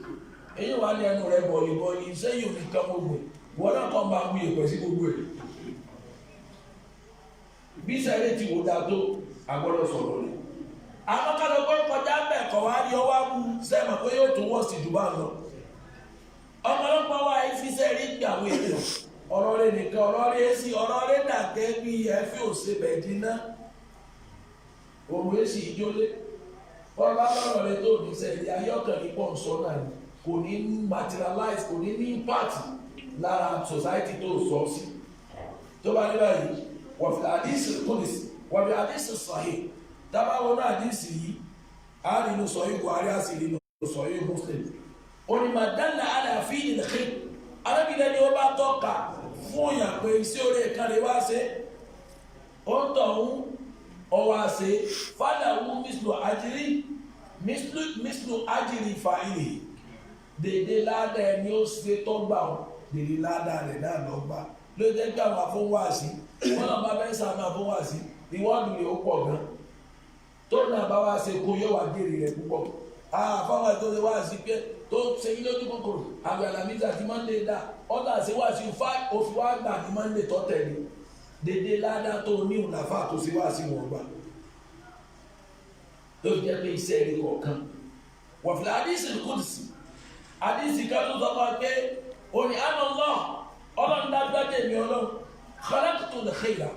èyí wà ní ẹnu rẹ̀ bọ̀lìbọ̀lì iṣẹ́ yìí ò ní kán gbogbo wọ́n náà kàn bá mú ìpẹ́ sí gbogbo ẹ̀ bí sẹ́rẹ́ ti wò dáa tó agbọ́dọ̀ sọ̀rọ̀ rẹ̀ àwọn kálukọ́ kọjá mẹ́kọ̀ wá rí ọwá mú sẹ́mọ̀ pé yóò tún wọ́n sì jù bá lọ ọmọlọ́pàá wá fi sẹ́rí pé àwọn èèyàn ọ̀rọ̀ rẹ̀ nìkan ọ̀rọ̀ rẹ̀ sí ọ̀rọ̀ rẹ̀ dàgẹ́ bí ẹ̀fí òṣèbẹ̀ dínà òun èsì ìjólé wọ́n bá lọ́rọ̀ rẹ̀ tó ní sẹ́rí ayọ́kànlẹ̀ pọ̀ ń sọ náà kò ní materialize kò ní ní impact lára society tó sọ sí tó bá ní báyìí wọ́n fi àdísì kúrìsì wọ́n fi àdísì sahih dábàá wọn náà àdísì yìí á nínú sahih Buhari á sì nínú sahih Muslim onímọ̀dánlá àlàáfíì ìlẹ̀kẹ́ arábìnrin ni ó bá tọ́ka fún òyàn pé iṣẹ́ orí ìkànnì wá ṣe ó ń tọ̀ ń ọwọ́ ṣe fádàwú mísìlù ájírí fàáyì dèdè ládà ẹni ó ṣe tọ́gbà ọ̀ dèdè ládà rẹ̀ náà lọ́gbà ló jẹ́ pé àwọn afọwọ́àsí wọ́n náà bá fẹ́ sàmì afọwọ́àsí ìwọ́dù rẹ̀ ó pọ̀ gan tó náà bá wá ṣe kó yóò wá gèrè rẹ̀ púpọ̀ àfọwọ́ tó ṣe wá sí pé tó ṣe ilé ojú kòkòrò àwọn àlàmísà ti Monday dá ọ̀dà ṣe wá sí òfin wá gbà ní Monday tó tẹ̀lé dèdè ládà tó ní ìlàfà tó ṣe wá sí wọn gbà tó jẹ́ pé iṣẹ́ rẹ̀ kọ̀ọ̀kan wọ̀fìlà àdísì kùdìsì àdísì kan tó sọ fún pé òní àná lọ́ọ̀ ọlọ́run dágbájẹ́ mi ọlọ́run khalaqtu al-khayra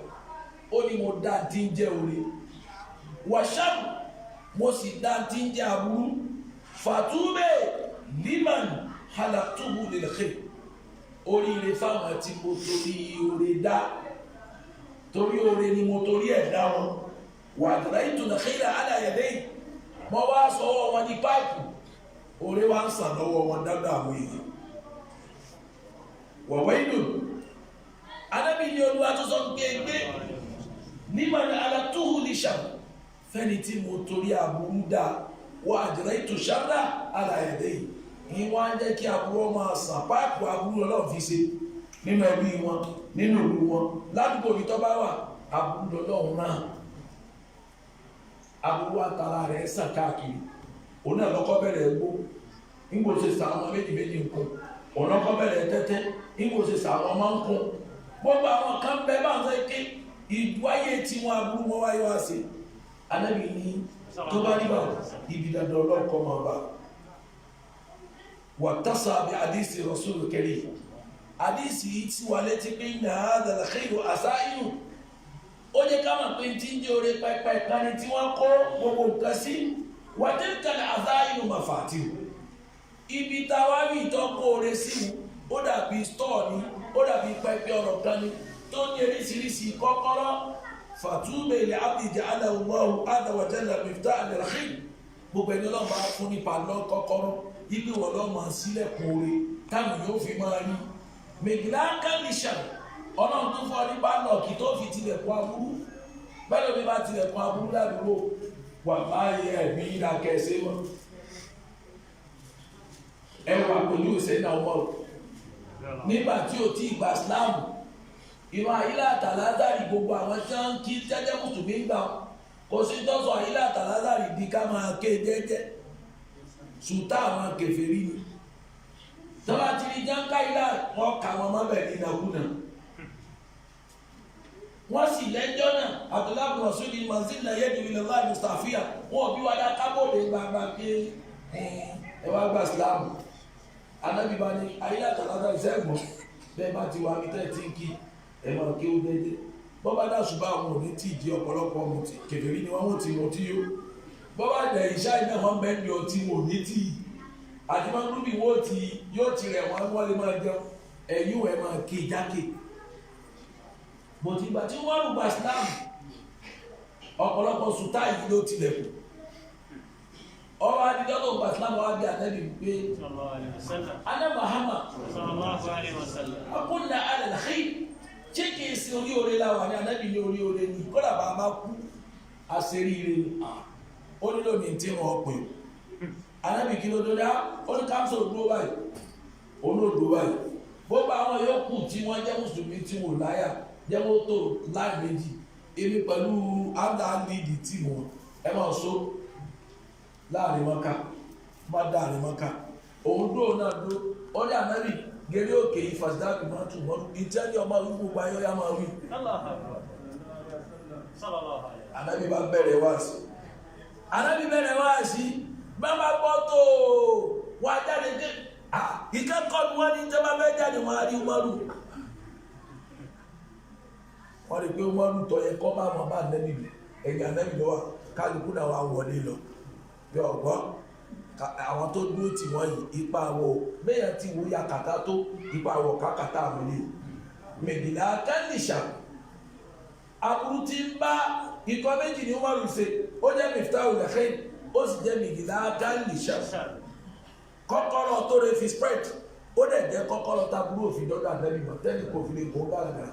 ó ní mo dá tí ń jẹ́ orí wàṣàbù mo sì dá tí ń jẹ́ aburú fàtúbẹ̀ liman halaqtuhu lil-khayr oríire fáwọn tí mo torí oore dá torí oore ni mo torí ẹ̀ dá wọn wà adraytu al-khayra ala yadayi mo wá sọ́wọ́ wọn ní páìpù oore wá ń sàn lọ́wọ́ wọn dáadáa àwọn èèyàn wọ̀wẹ́lù anábì ní olúwa tó sọ gbégbé nígbà ní alátúhù ní ṣàm fẹ́ni tí mo torí àbúrú dá wà àjẹrẹ́ ìtòṣàrà àlàyé yìí wọ́n á jẹ́ kí aburú ọmọ àṣà páàpù aburú ọlọ́run fi ṣe nínú ẹbí wọn nínú ìlú wọn ládùúgbò ibi tó bá wà aburú ọlọ́run náà aburú àtàrà rẹ̀ sàn káàkiri òun náà lọ́kọ́ bẹ̀rẹ̀ ẹgbó nígbò ṣe sàwọn méjì nǹkan òun lọ́kọ́ bẹ̀rẹ̀ tẹ́tẹ́ nígbò ṣe sàwọn máa ń kún gbogbo àwọn kan bẹ bá ń sọ pé ìwáyé tí wọn aburú wọn wáyé wá sí Ànábì ní tó bá níbà ibi dandan ọlọ́kọ́ máa bá wàtásà bí àdísì Rasul Karim àdísì yìí tí wà létí pé ní hadha al-khayru àsáyínú ó jẹ́ ká mọ̀ pé tí ń jẹ́ orí pẹpẹ ìkànnì tí wọ́n kó gbogbo nǹkan sí wa tilka al-àsáyínú mafatihu ibi táwa rí ìtọ́kọ oore sí ó dàbí stọ́ọ̀ ni ó dàbí pẹpẹ ọ̀rọ̀ kan ni tó ní oríṣiríṣi kọ́kọ́rọ́ fàtúbẹ̀ ilẹ̀ abdìjà aláwọ̀ azza wa jalla miftahan lil-khayr gbogbo ẹni ọlọ́run bá fún nípa lọ kọ́kọ́rọ́ ibi wọ́n lọ́ máa sílẹ̀kùn oore táwọn yóò fi máa rí mègìlá kánìṣà ọlọ́run tó fọ́ nípa lọ́ọ̀kì tó fi tilẹ̀kùn aburú bẹ́ẹ̀ ló bá tilẹ̀kùn aburú ládùúgbò wà báyìí ẹ̀mí ìdákẹ́sẹ́ wọn ẹwà pẹ̀lú ìṣẹ́nà ọmọ nígbà tí ó ti ìgbà síláàmù ìwọ̀n àyílá àtàlázàrì gbogbo àwọn tí wọ́n ń kí jẹ́jẹ́ mùsùlùmí gbà kò sí tọ́sọ̀ àyílá àtàlázàrì di ká máa ké jẹ́jẹ́ sùtá àwọn kèfèrí ni tọ́lá ti rí jáńká ilá wọn kà wọn mọ́bẹ̀ ní ìnákúnà wọ́n sì lẹ́jọ́ náà Abdullahi rasuli mazina yẹ́dù ilẹ̀ láì mustafia wọn bí wádá kábòdè gbàgbà pé ẹ wá gba síláàmù Ànábì bá ní àyílá àtàlázàrì sẹ́gbọ̀n bẹ́ẹ̀ bá ti wà ní tẹ́ẹ̀tì ẹ máa kí ó dédé bọ́bá dá ṣùgbọ́n àwọn òní tí ìdí ọ̀pọ̀lọpọ̀ mutí kèfèrí ni wọ́n ti mutí yó bọ́bá dẹ̀ ìṣá iná wọn bẹ́ẹ̀ ní ọtí wọn ní tí àdìmọ́gbùnbí wọ́n ti yóò ti rẹ̀ wọ́n lè máa jẹun ẹ̀yìn ẹ̀ máa ké jákè bòtìgbà tí wọ́n rúgbà síláàmù ọ̀pọ̀lọpọ̀ sùtá yìí ló tilẹ̀kùn ọwọ́ adìdọ́tò gba síláàmù wá bí Ànábì pé Ànábì Muhammad akúnnà alẹ́ ṣé kìí sí orí oore láwà ní Ànábì ní orí oore ní kọ́lá bá máa kú àṣírí ire ni ó nílò ní tí wọ́n pè Ànábì kí ló dọ́dá ó ní kámsọ̀ dúró báyìí ó ní òdúró báyìí gbogbo àwọn yòókù tí wọ́n jẹ́ mùsùlùmí tí wọ́n láyà jẹ́ mọ́tò láì méjì èmi pẹ̀lú áńdà-lídì tí wọ́n ẹ máa so láàrin mọ́ká má dáàrin mọ́ká òun dúró náà dúró ó ní Ànábì gẹ́rí òkè ìfàsídáàbì máa tún mọ́rú ìtẹ́lẹ̀ ọmọ gbogbo ayọ́yá máa wí Ànábì bá bẹ̀rẹ̀ wá sí bá bá gbọ́ tó wà jáde dé ìkẹ́kọ̀ọ́ ni wọ́n ní tẹ́ bá fẹ́ jáde wọ́n á rí Umaru wọ́n rí pé Umaru tọ́ yẹ kọ́ máa mọ̀ bá Ànábì ẹ̀yìn Ànábì lọ́wọ́ kálukú náà wà wọlé lọ bí ọgbọ́n àwọn tó dúró tí wọ́n yìí ipa àwọ̀ mẹ́yàn tí wọ́n ya kàtà tó ipa àwọ̀ kákàtà àmìlẹ̀ mẹ́gìlá kánìṣà aburú tí ń bá ikọ̀ méjì ní Umaru ṣe ó jẹ́ Miftahul Khair ó sì jẹ́ mẹ́gìlá kánìṣà kọ́kọ́rọ́ tó rẹ̀ fi spread ó dẹ̀ jẹ́ kọ́kọ́rọ́ tá burú òfin dọ́dọ̀ Ànábì mọ̀ tẹ́lẹ̀ kò fi lè kó gàlagà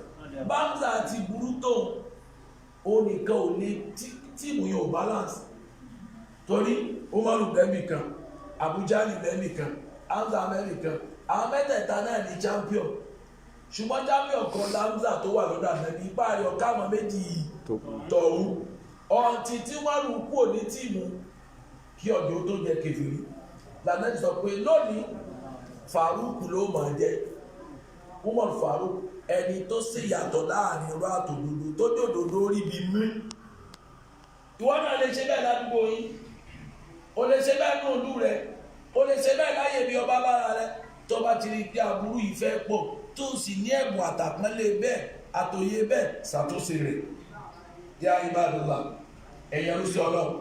Bámsà àti burú tó ó nìkan ò ní tíìmù yóò balance torí Umaru bẹ́ẹ̀mì kan Abujali bẹ́ẹ̀mì kan Hamza bẹ́ẹ̀mì kan àwọn mẹ́tẹ̀ẹ̀ta náà ní champion ṣùgbọ́n champion kan Hamza tó wà lọ́dọ̀ Ànábì ipá rẹ̀ ọ̀ká àwọn méjì tọ̀hún ọ̀ǹtí tí Umaru kú òní tíìmù kí ọ̀dọ́ tó jẹ kèfèrí lànàbì sọ pé lónìí Faruk ló máa jẹ Umar Faruk ẹni tó sì yàtọ̀ láàrin ọ̀rọ̀ àtòdodo tó dòdòdó rí bí mú ìwọ́n náà lè ṣe bẹ́ẹ̀ ládùúgbò yìí o lè ṣe bẹ́ẹ̀ ní òlú rẹ̀ o lè ṣe bẹ́ẹ̀ láyé bí ọba lára rẹ̀ tó bá ti rí pé aburú yìí fẹ́ pọ̀ tó sì ní ẹ̀bùn àtàpọ́nlé bẹ́ẹ̀ àtòyé bẹ́ẹ̀ ṣàtúnṣe rẹ̀ yá ibadallah ẹ̀yẹ rúṣì ọlọ́run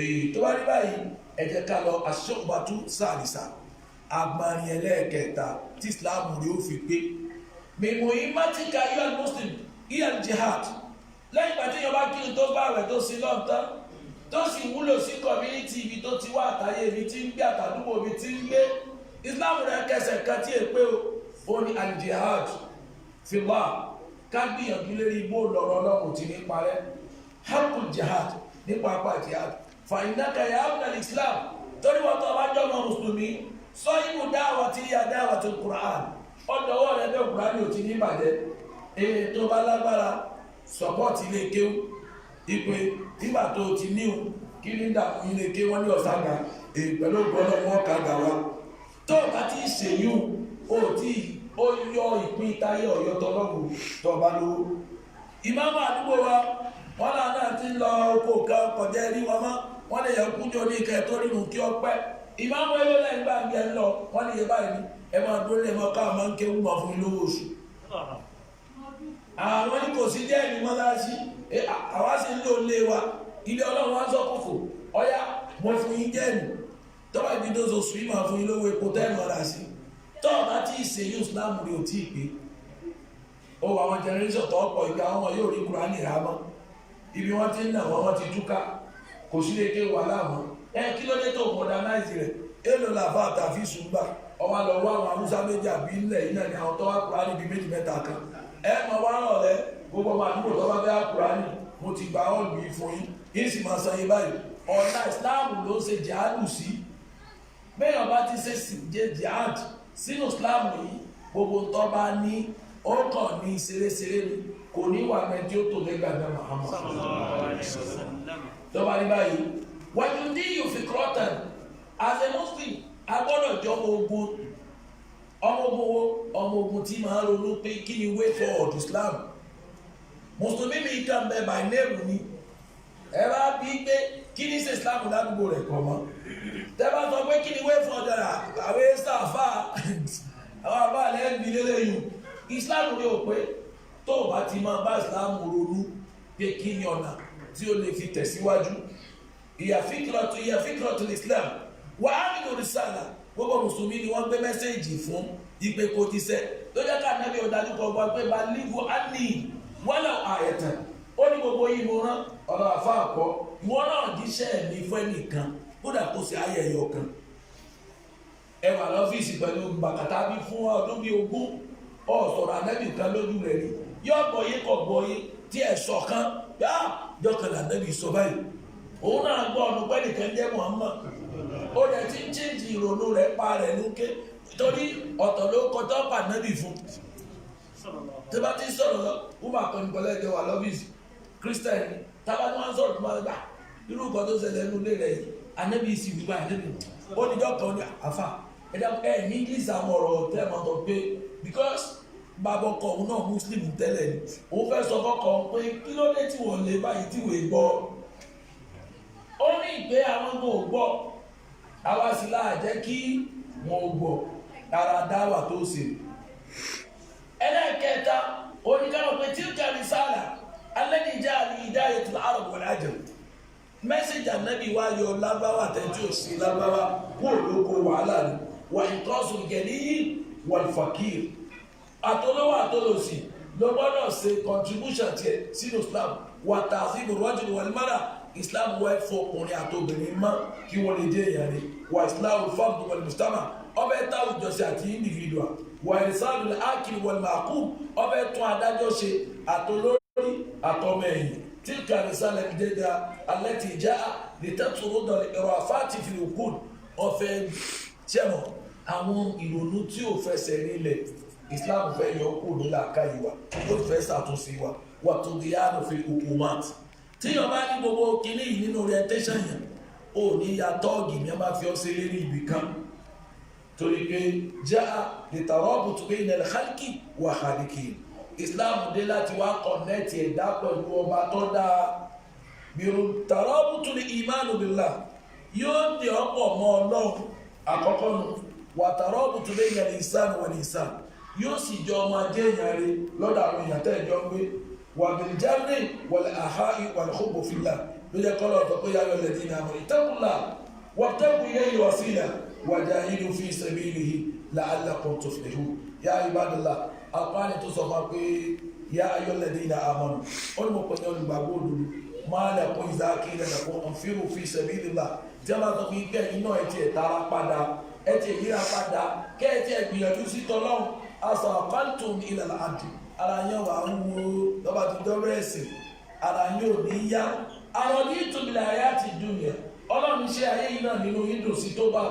èyí tó bá rí báyìí ẹ jẹ́ ká lọ aṣọ́gbàtú sàrìsà agbárin ẹlẹ́ẹ̀kẹta tí Islam rí ó fi pé mímú imátíkà un Muslim iyan jihad lẹ́yìn ìgbà tí yọba kí n tó bá rẹ̀ tó sí lọ́ntán tó sì wúlò sí community ibi tó ti wá àtàyè ibi tí ń gbé àtàdúgbò ibi tí ń gbé Islam rẹ̀ kẹsẹ̀ kan tí èpé ó ní al-jihad fillah ká gbìyànjú lérí igbó lọ́rọ̀ ọlọ́run tí ní parẹ́ hakul jihad nípa apá jihad fàyínàkà yà ábùnà islam torí wọn tó bá jọ ọmọ mùsùlùmí sọ ibù dáwà tí yà dáwà tó Qur'an ọdọwọ rẹ bẹ Qur'an ò ti ní ìbàjẹ́ èyí tó bá lágbára sọpọ́ọ̀tì ilé kéwù ìpè nígbà tó ti níhù kí ní dàpọ̀ ilé kéwù wọn ní ọ̀sàgà èyí pẹ̀lú gbọ́dọ̀ wọn kàgà wa tó bá ti ṣèyún ó yọ ìpín táyé ọ̀yọ́ tọ́lọ́gùn tó bá lówó ìmáàmù àdúgbò wa wọn náà ti lọ oko kan kọjá ẹrí wọn mọ́ wọn lè yẹ kújọ ní ìkẹ́ tó nínú kí ọ pẹ́ ìmáàmù ẹlẹ́ lẹ́yìn bá ń gbẹ ń lọ wọn lè yẹ báyìí ní ẹ máa dúró lè mọ káwọn máa ń kéwù mọ́ fún ilé oṣù àwọn ní kò sí jẹ́ ìlú mọ́láṣí àwa sì ń lò lé wa ilé ọlọ́run wá sọ kòkò ọyá mo fún yín jẹ́ ìlú tọ́wọ́ ìbídóso sùn ìmọ̀ fún ilé owó epo tẹ́ mọ́ra sí tọ́ọ̀ bá tí ìṣe yóò Islam rí ò tí ì pé ó wà àwọn generation tó ọ̀pọ̀ ìgbà àwọn yóò rí Kùránì rà mọ́ ibi wọ́n ti ń nà wọ́n ti túká kò sí lè ké wà láàmú kí ló dé tó modernize rẹ̀ èlò làbá àtàfi ṣùgbà ọwọ́ lọ wá àwọn Haúsá méjì àbí ilẹ̀ yìí náà ni àwọn tó wá Kùránì bíi méjì mẹ́ta kan mọ̀ wá rọ̀ rẹ̀ gbogbo ọmọ àdúgbò tó bá fẹ́ Kùránì mo ti gba ọ́ọ̀lù yìí fún yín sì máa san yín báyìí ọ̀nà Islam ló ń ṣe jihadu sí bẹ́ẹ̀ ọba ti ṣe jihad sínú Islam yìí gbogbo tó bá ní ó kàn ní ṣeréṣeré ni kò ní wà mẹ́tí ó tó lẹ́gbàgbà Muhammad tó bá ní báyìí when you need you fi crotton as a Muslim agbọ́dọ̀ jọ ọmọ ogun tí máa ronú pé kí ni way forward Islam mùsùlùmí mi kàn bẹ by name ni ẹ bá bí pé kí ni ṣe Islam ládùúgbò rẹ̀ kọ̀ mọ́ tẹ́ bá sọ pé kí ni way forward àwọn ẹ̀sà àfà àwọn àbá lẹ́ẹ̀bí lélẹ́yìn Islam ní o pé tó o bá ti máa bá Islam ronú pé kí ni ọ̀nà tí ó lè fi tẹ̀síwájú ìyàfíkìrọ̀tù Islam wà á nínú rìsálà gbogbo mùsùlùmí ni wọ́n gbé mẹ́sẹ̀jì fún ìpè kò ti sẹ́ tó jẹ́ ká nàbí ọ̀dájú kan gbọ́ pé bá lífù á ní wọ́lá àyẹ̀tàn ó ní gbogbo yìí mo rán ọ̀rọ̀ àfa àkọ́ ìwọ náà jíṣẹ́ mi fún ẹnìkan kódà kó ṣe ayẹyẹ ọ̀kan ẹ wà lọ́fíìsì pẹ̀lú bàkàtà bí fún ọdún bíi 20 ọ̀sọ̀rọ̀ ànábì kan lójú rẹ̀ rí yóò gbọ́yé kọ̀ gbọ́yé tí ẹ̀ sọ̀kan yá jọ́kànlá ànábì sọ báyìí òun náà gbọ́ ọ̀nù pẹ́ẹ́lì kan jẹ́ Muhammad ó rẹ̀ ti ń chíǹjì ìrònú rẹ̀ pa rẹ̀ lókè torí ọ̀tọ̀ ló kọjọ́ pa ànábì fún tí bá ti sọ̀rọ̀ lọ wọ́n máa kọ́ni pẹ̀lú ẹ̀jẹ̀ wà lọ́fíìsì kírísítẹ́nì tábà ní wọ́n sọ̀rọ̀ tó máa gbà irú nǹkan tó ṣẹlẹ̀ nínú ilé rẹ̀ yìí ànábì sì wípé ànábì ó níjọ́ kan ní àfà ẹ̀ ní English àwọn ọ̀rọ̀ tẹ́ máa tọ́ pé because bàbá ọkọ òun náà Muslim tẹ́lẹ̀ ni òun fẹ́ sọ fọ́kọ pé kí ló dé tí wọ́n lè báyìí tí wọ́n gbọ́ ó ní ìgbé àwọn ọmọ ò gbọ́ àwa sì láà jẹ́ kí wọ́n ò gbọ́ ara dáwà tó ṣe ẹlẹ́ẹ̀kẹta oníkàwọ̀ pé tí ó kàrí sáàlà alẹ́nìjà àrí ìdáyẹ̀ tó Arab wal Ajam mẹ́sẹ̀jì ànábì wá yọ lágbáwá àtẹ́jú òsì lágbáwá kó lóko wàhálà ni wà ìtọ́sùn gẹ̀ẹ́lì wal fakir àtolówó àtolòsì ló gbọ́dọ̀ ṣe contribution tiẹ̀ sínú Islam wà ta'zim ar-rajul wal mar'a Islam wẹ́ fún ọkùnrin àtobìnrin mọ́ kí wọ́n lè jẹ́ èèyàn rẹ̀ wà Islam fard wal mujtama ọbẹ̀ tá àwùjọsí àti individual wà ìrìnsàlù akil wal ma'qub ọbẹ̀ tún adájọ́ ṣe àtolórí àtọmọ ẹ̀yìn تلك الرسالة الجديدة التي جاء لتطرد الإرافات في الوقود ọ̀fẹ́ tẹ́mọ̀ àwọn ìrònú tí ò fẹsẹ̀ nílẹ̀ Islam fẹ́ yọ kó ní làákàyè wa ó fẹ́ ṣàtúnṣe wa wà tó di yáàdù fi hukumat tí yọ bá ní gbogbo kínní yìí nínú orientation yẹn ó ní ya tọ́ọ̀gì ní a máa fi ọ́ sí lérí ibì kan torí pé já litarabut bayna al-khalqi wa khaliqi Islam dé láti wá kọ̀nẹ́tì ẹ̀dá pẹ̀lú ọba tó dáa bírò tarabutu al-imanu billah yóò dé ọ̀pọ̀ mọ́ Ọlọ́run àkọ́kọ́ nù wà tarabutu bayna al-insan wal-insan yóò sì jọ ọmọ ajé èèyàn rẹ̀ lọ́dọ̀ àwọn èèyàn tẹ́ ẹ̀jọ́ gbé wà bil-jarri wal-aha'i wal-hubbi fillah ló jẹ́ kọ́lọ̀ ọ̀tọ̀ pé yáyọ alladhina amanu ittaqullah wabtaghu ilayhi al-wasila wajahidu fi sabilihi la'allakum tuflihun ya ibadallah àpáàní tó sọ fún pé yá ayyuhalladhina amanu ó ní mo pè ní olùgbàgbọ́ òdodo máa lakum idha qila lakum anfiru fi sabilillah tí a máa sọ fún ikẹ́ iná ẹ̀tì ẹ̀tara padà ẹ̀tì ìyíra padà kẹ́ẹ̀tì ẹ̀gbìyànjú sí tọ́lọ́run asaqaltum ila al-ardi ara yẹn wà ń wo lọ́ba tó dọ́rọ̀ ẹ̀sìn ara yẹn ò ní yá àwọn ní bil hayati dunya ọlọ́run ṣe ayé yìí náà nínú yín dùn sí tó bá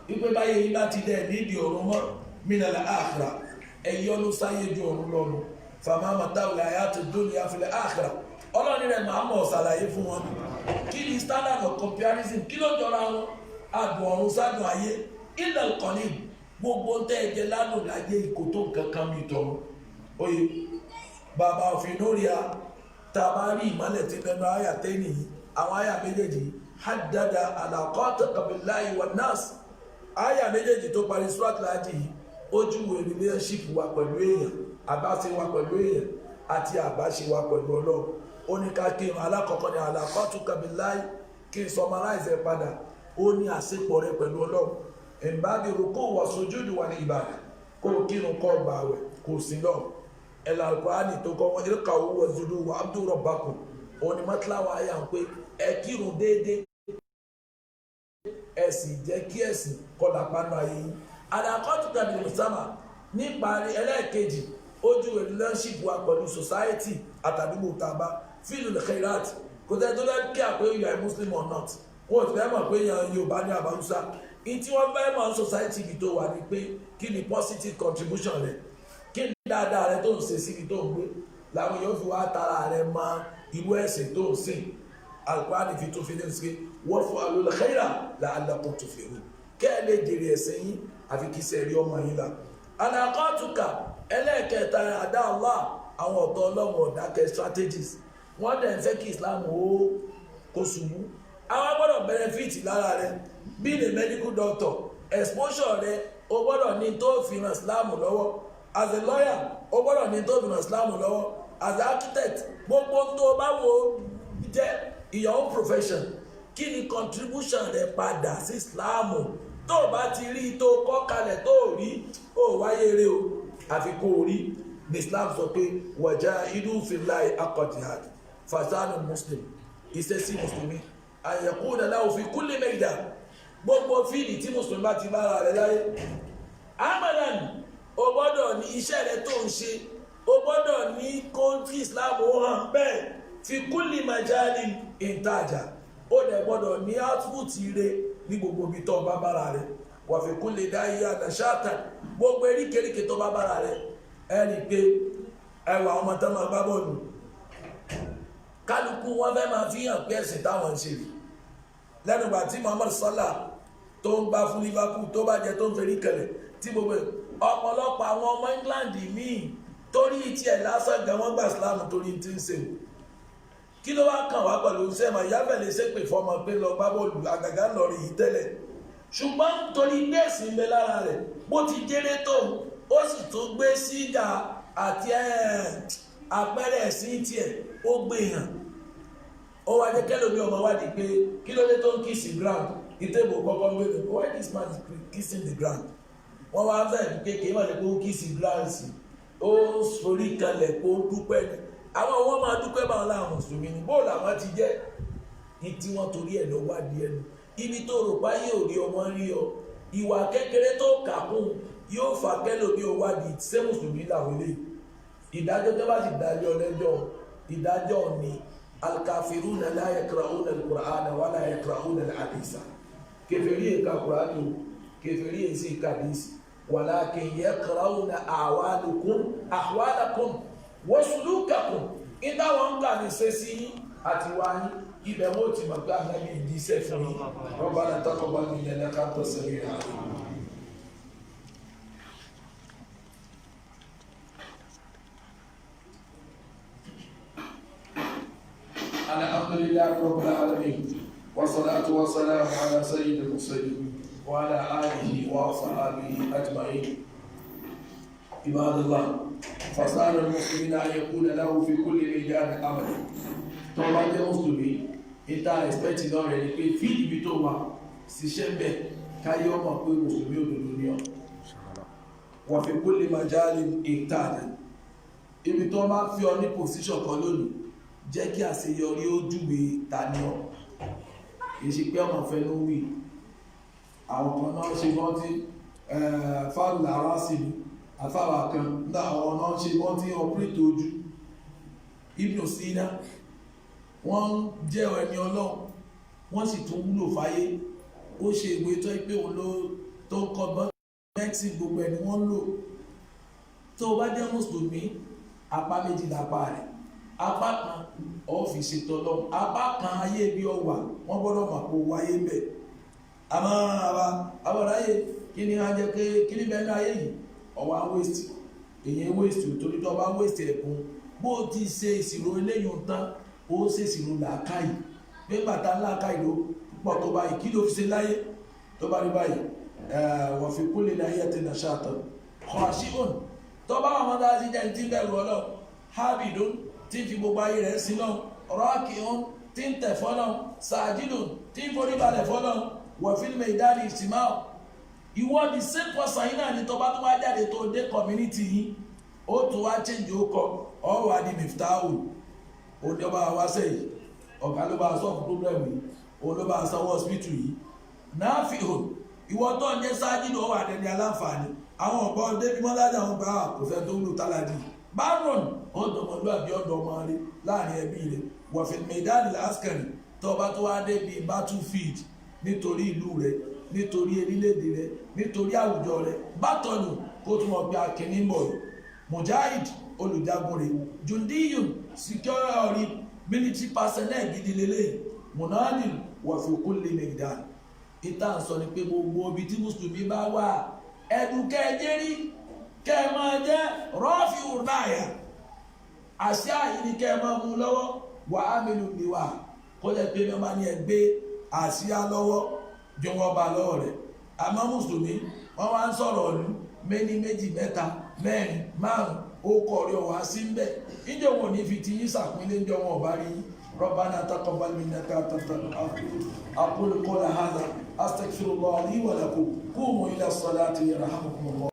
wípé báyé yìí bá ti dẹ̀ nídìí ọ̀run mọ́ minal akhirah ẹ̀yọ́ ló sáyé ju ọ̀run lọ́nu fama mata'ul hayatid dunya fil akhirah ọlọ́run rẹ̀ máa mọ̀ ṣàlàyé fún wọn kí ni standard of comparison kí ló jọra wọn adùn ọ̀run sádùn ayé illal qalil gbogbo tẹ́ ẹ jẹ ládùn láyé ìkótó kankan mi tọrọ oye bàbá òfin lórí a tàbá rí ìmọ̀lẹ̀ tí bẹnu àyà tẹ́nì yìí àwọn àyà méjèèjì haddada alaqataka billahi wan nas àyà méjèèjì tó parí surat láti yìí ojú wo relationship wa pẹ̀lú èèyàn àbáṣe wa pẹ̀lú èèyàn àti àbáṣe wa pẹ̀lú ọlọ́run ó ní ká kí n alákọ̀ọ́kọ́ ní alaqataka billahi kí n summarize ẹ̀ padà ó ní àṣepọ̀ rẹ pẹ̀lú ọlọ́run ìbáde rúkú wà sujúdù wà ní ìbàdàn kó o kírun kọ́ ọgbà rẹ̀ kò sí lọ ẹ̀là Al-Qur'ani tó kọ́ wọn irka owó wà zùdú wà abdu rabbakum òní mọ́tíláwà ayà ń pé ẹ kírun déédéé ẹ̀sìn jẹ́ kí ẹ̀sìn kọlà pánú ayé yìí àdàkọ́tù tàbí mùsàmà níparí ẹlẹ́ẹ̀kejì ojú relationship wa pẹ̀lú society àtàdúgbò tàbá fílù khairat kò tẹ́ tó lẹ́ kí àpé you are Muslim or not wọ́n ti fẹ́ mọ̀ pé yan Yorùbá ní àbáwúsá ìtí wọ́n fẹ́ mọ̀ society ibi tó wà ní pé kí ni positive contribution rẹ̀ kí ni dáadáa rẹ̀ tó ń ṣe síbi tó ń gbé làwọn yóò fi wá tara rẹ̀ mọ irú ẹ̀sìn tó ń sìn Al-Qur'ani fi tó fi lé sí wọ́n fún alul khaira la'allakum tuflihun kẹ́ ẹ lè jèrè ẹ̀sìn yín àfi kí sẹ́ẹ̀rí ọmọ yín la. anaqatuka ẹlẹ́ẹ̀kẹta àdá Allah àwọn ọ̀tọ̀ ọlọ́run ọ̀dákẹ́ strategies wọ́n dẹ̀ ń fẹ́ kí Islam ó kó ṣubú àwọn gbọ́dọ̀ benefit lára rẹ̀ being a medical doctor exposure rẹ̀ o gbọ́dọ̀ ní tó fi ràn Islam lọ́wọ́ as a lawyer o gbọ́dọ̀ ní tó fi ràn Islam lọ́wọ́ as an architect gbogbo tó bá wo jẹ́ your own profession kí ni contribution rẹ̀ padà sí Islam tó bá ti rí tó kọ́ kalẹ̀ tó rí ó wáyé rẹ̀ o àfi kó rí ní Islam sọ pé wajahidu fillahi haqqa jihad fasanu muslim ìṣesí mùsùlùmí àyẹ̀kú dada òfin kúlẹ̀ mẹ́gìdá gbogbo fíìlì tí mùsùlùmí bá ti bára rẹ̀ láyé amadan o gbọ́dọ̀ ní iṣẹ́ rẹ̀ tó ń ṣe o gbọ́dọ̀ ní kóńtì Islam ó hàn bẹ́ẹ̀ fi kúlẹ̀ majali ìtajà ó dẹ̀ gbọ́dọ̀ ní output rẹ̀ ní gbogbo ibi tó bá bára rẹ̀ wà fi kúlẹ̀ dáyé àdàṣàtà gbogbo eríkèríkè tó bá bára rẹ̀ ẹni pé ẹwà ọmọ tó máa gbá bọ́ọ̀lù kálukú wọn fẹ́ máa fi hàn pé ẹ̀sìn táwọn ń ṣe rí lẹ́nu ìgbà tí Muhammad Salah tó ń gbá fún Liverpool tó bá jẹ tó ń ferí kẹlẹ̀ tí gbogbo ọ̀pọ̀lọpọ̀ àwọn ọmọ England míì torí tiẹ̀ lásán gan wọ́n gbà Islam torí ti ń ṣe kí ló wá kàn wá pẹ̀lú sẹ́mà yáfẹ̀lẹ́ ṣépè fọmọ pé lọ gbá bọ́ọ̀lù àgàgà lọ́ọ̀rì yìí tẹ́lẹ̀ ṣùgbọ́n torí ilé ẹ̀sìn ń bẹ lára rẹ̀ bó ti jẹ́rẹ́ tó ó sì tún gbé sígà àti àpẹẹrẹ ẹ̀sìn tiẹ̀ ó gbé hàn ó wá jẹ́ kẹ́lòmí ọmọ wádìí pé kí ló dé tó ń kiss the ground ìtẹ́bù kọ́kọ́ gbé lè why this man is kissing the ground wọ́n wá fẹ́ kéèké wọ́n lè kó kiss the ground sí ó forí kalẹ̀ kó dúpẹ́ ni àwọn wọ́n máa dúpẹ́ báwọn láwọn mùsùlùmí ni bóòlù àwọn ti jẹ́ ní tí wọ́n torí ẹ̀ lọ wádìí ẹnu ibi tó rò pa yóò rí ọmọ rí ọ ìwà kékeré tó kà kún yóò fà kẹ́lòmí ó wádìí ṣé mùsùlùmí làwọn eléyìí ìdájọ́ tó bá sì dájọ́ lẹ́jọ́ ìdájọ́ ni alkafiruna la yakra'una alqur'ana wa la yakra'una alhadisa kèfèrí ka qur'ani kèfèrí si hadis walakin yakra'una ahwalakum wa sulukakum ida wọn ka ni sesi àti wani ibẹ̀ mo ti mọ̀ pé Ànábì di se fún yín Rabbana taqabbal minna innaka antas samiul alim. الحمد لله رب العالمين والصلاة والسلام على سيد المرسلين وعلى آله وصحبه أجمعين عباد الله فصار المسلمين أن يكون له في كل ميدان عمل طبعا المسلمين إنت expect náà rẹ̀ ni pé fíìlì ibi tó wà ṣiṣẹ́ bẹ̀ káyé ọmọ pé mùsùlùmí òdodo ni ọ́ wọ́n fi كل مجال ìtajà ibi tó máa fi ọ ní position kan lónìí jẹ́ kí àṣeyọrí ó júwe tani ọ́ kìí ṣe pé ọmọ fẹ́ ló wí àwọn kan náà ṣe wọ́n tí fáàlù ara sí ni àfáwà kan ní àwọn náà ṣe wọ́n tí ọpírètò ojú Ibn Sina wọ́n jẹ́ ẹni ọlọ́run wọ́n sì tún wúlò fáyé. Ó ṣe ìwé tó pé òun ló tó ń kọ́ mẹ́tì gbogbo ẹni wọ́n lò. Tó o bá jẹ́ mùsùlùmí, apá méjì lápá rẹ̀. Apá kan ọ́fíìsì tọ́lọ́, apá kan ayé bí ọwà wọ́n gbọ́dọ̀ mọ̀ kó wáyé bẹ̀. Àmọ́ àwọn ayé kí ni a jẹ́ pé kí ni bẹ́ẹ̀ ní ayé yìí ọwà waste, èyí waste torí tó bá waste ẹ̀kún bó ti ṣe ìṣirò eléyìí tán ó ṣe ìṣirò làákàyè pé bàtà làákàyè ló pọ̀ tó báyìí kí ló fi ṣe láyé tó bá rí báyìí wọ́n fi kúlè láyé àti nàṣàtọ̀ khashi'un tó bá wọn dá sí jẹ́ ti bẹ̀rù ọlọ́ habidun tí fi gbogbo ayé rẹ̀ sí náà raki'un tí ń tẹ̀ fọ́nà sajidun tí ń forí balẹ̀ fọ́nà wọ́n fi lè dá ní ìsìmá ìwọ the same person yìí náà ni tó bá tó wá jáde tó dé community yìí ó tún wá change ó kọ ọ̀rọ̀ adi miftahu ó ní ọba wá sẹ́yìn ọ̀gá ló bá sọ́ọ̀fù problem yìí ó ló bá sanwó hospital yìí náà fi hàn ìwọ tó ń jẹ́ sáájú ló wà dẹni aláǹfààní àwọn ọ̀gbọ́n débi mọ́lájà wọn gbà kò fẹ́ tó ń lò táládì baron ọ̀dọ̀mọlúwàbí ọ̀dọ̀ ọmọ rẹ láàrin ẹbí rẹ wọ̀fìn mẹ́dánì láskẹ̀rì tó bá tó wá débi battlefield nítorí ìlú rẹ nítorí orílẹ̀-èdè rẹ nítorí àwùjọ rẹ bátọ̀nù kó tún mọ̀ pé akínní mọ̀ mujahid olùjagun rẹ jundiyun security military personnel gidi lélẹ́yìn munadil wọ̀fìn kulli mẹ́dánì ìta ń sọ ni pé gbogbo ibi tí mùsùlùmí bá wà ẹ̀dùnkẹ́ jẹ́rí kẹ́ ẹ máa jẹ́ rọ́ọ̀fì ùdáyà àṣà yìí ni kẹ́ ẹ máa mú lọ́wọ́ wà á mélòó ni wà kó jẹ́ pé wọ́n máa ní ẹgbẹ́ àṣà lọ́wọ́ jọ wọ́n bá lọ́wọ́ rẹ̀ àmọ́ mùsùlùmí wọ́n wá ń sọ̀rọ̀ ọ̀lú méní méjì mẹ́ta mẹ́rin márùn ó kọ̀ rí ọ̀wá sí ń bẹ̀ níjọ́ wọn ní fi ti yín sàpínlẹ̀ níjọ́ wọn ọ̀bá rí ربنا تقبل منا أقول قول هذا أستغفر الله لي ولكم قوموا إلى الصلاة يرحمكم الله